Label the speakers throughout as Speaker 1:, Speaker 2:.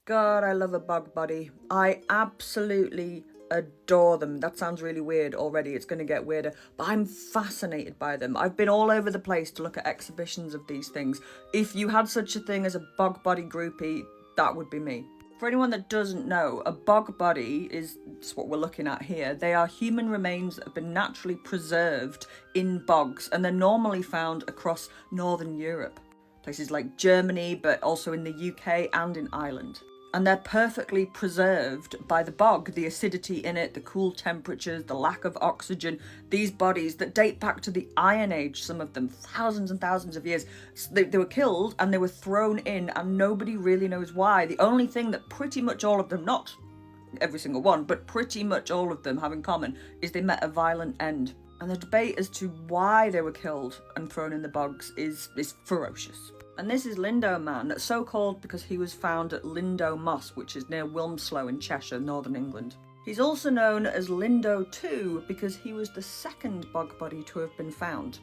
Speaker 1: God, I love a Bogbody. I absolutely adore them. That sounds really weird already. It's going to get weirder. But I'm fascinated by them. I've been all over the place to look at exhibitions of these things. If you had such a thing as a Bogbody groupie, that would be me. For anyone that doesn't know, a Bogbody is what we're looking at here. They are human remains that have been naturally preserved in bogs, and they're normally found across Northern Europe. Places like Germany, but also in the UK and in Ireland. And they're perfectly preserved by the bog, the acidity in it, the cool temperatures, the lack of oxygen. These bodies that date back to the Iron Age, some of them thousands and thousands of years, they were killed and they were thrown in, and nobody really knows why. The only thing that pretty much all of them, not every single one, but pretty much all of them have in common is they met a violent end. And the debate as to why they were killed and thrown in the bogs is ferocious. And this is Lindo Man, so called because he was found at Lindo Moss, which is near Wilmslow in Cheshire, northern England. He's also known as Lindo 2 because he was the second Bogbody to have been found.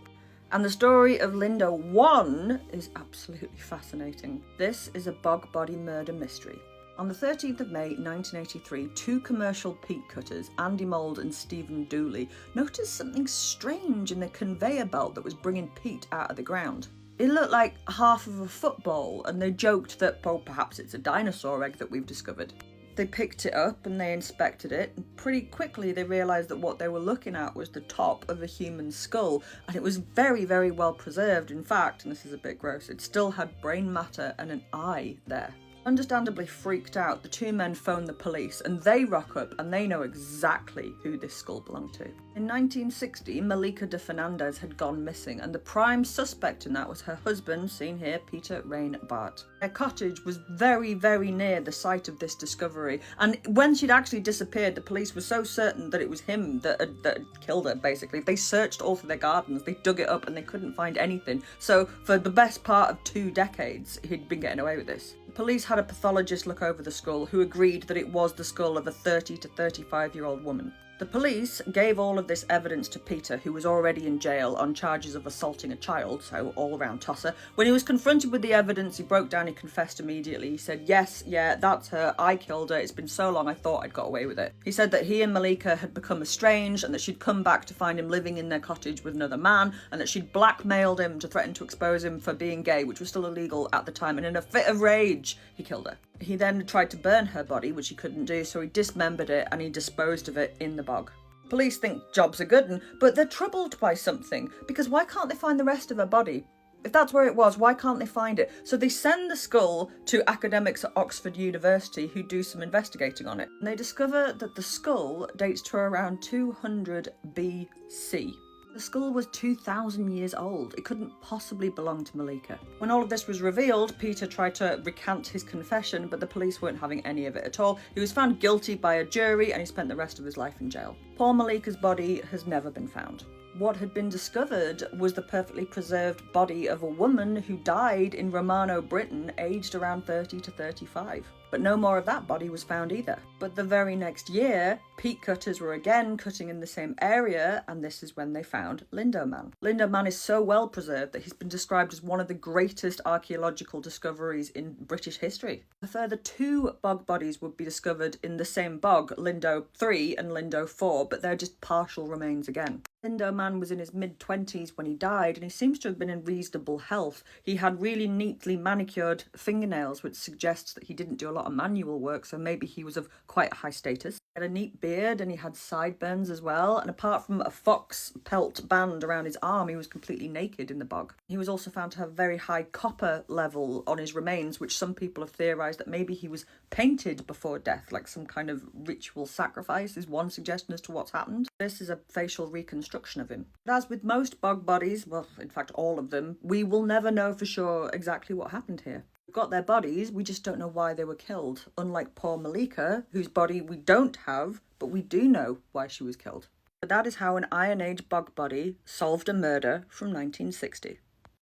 Speaker 1: And the story of Lindo 1 is absolutely fascinating. This is a Bogbody murder mystery. On the 13th of May 1983, two commercial peat cutters, Andy Mould and Stephen Dooley, noticed something strange in the conveyor belt that was bringing peat out of the ground. It looked like half of a football, and they joked that, well, perhaps it's a dinosaur egg that we've discovered. They picked it up and they inspected it, and pretty quickly they realised that what they were looking at was the top of a human skull, and it was very, very well preserved. In fact, and this is a bit gross, it still had brain matter and an eye there. Understandably freaked out, the two men phone the police, and they rock up and they know exactly who this skull belonged to. In 1960, Malika de Fernandez had gone missing, and the prime suspect in that was her husband, seen here, Peter Rain Bart. Their cottage was very, very near the site of this discovery, and when she'd actually disappeared, the police were so certain that it was him that had killed her, basically. They searched all through their gardens, they dug it up, and they couldn't find anything. So, for the best part of 2 decades, he'd been getting away with this. The police had a pathologist look over the skull who agreed that it was the skull of a 30 to 35-year-old woman. The police gave all of this evidence to Peter, who was already in jail on charges of assaulting a child, so all-round tosser. When he was confronted with the evidence, he broke down, he confessed immediately. He said, yes, yeah, that's her, I killed her, it's been so long I thought I'd got away with it. He said that he and Malika had become estranged and that she'd come back to find him living in their cottage with another man, and that she'd blackmailed him to threaten to expose him for being gay, which was still illegal at the time, and in a fit of rage, he killed her. He then tried to burn her body, which he couldn't do, so he dismembered it and he disposed of it in the bog. Police think jobs are good, but they're troubled by something, because why can't they find the rest of her body? If that's where it was, why can't they find it? So they send the skull to academics at Oxford University who do some investigating on it. And they discover that the skull dates to around 200 BC. The skull was 2,000 years old. It couldn't possibly belong to Malika. When all of this was revealed, Peter tried to recant his confession, but the police weren't having any of it at all. He was found guilty by a jury and he spent the rest of his life in jail. Poor Malika's body has never been found. What had been discovered was the perfectly preserved body of a woman who died in Romano, Britain, aged around 30 to 35. But no more of that body was found either. But the very next year, peat cutters were again cutting in the same area, and this is when they found Lindo Man. Lindo Man is so well preserved that he's been described as one of the greatest archaeological discoveries in British history. A further 2 bog bodies would be discovered in the same bog, Lindo 3 and Lindo 4, but they're just partial remains again. Lindo Man was in his mid-20s when he died, and he seems to have been in reasonable health. He had really neatly manicured fingernails, which suggests that he didn't do a lot of manual work, so maybe he was of quite high status. He had a neat beard and he had sideburns as well, and apart from a fox pelt band around his arm, he was completely naked in the bog. He was also found to have very high copper level on his remains, which some people have theorised that maybe he was painted before death, like some kind of ritual sacrifice is one suggestion as to what's happened. This is a facial reconstruction of him. But as with most bog bodies, well, in fact all of them, we will never know for sure exactly what happened here. We've got their bodies, we just don't know why they were killed, unlike poor Malika, whose body we don't have, but we do know why she was killed. But that is how an Iron Age bog body solved a murder from 1960.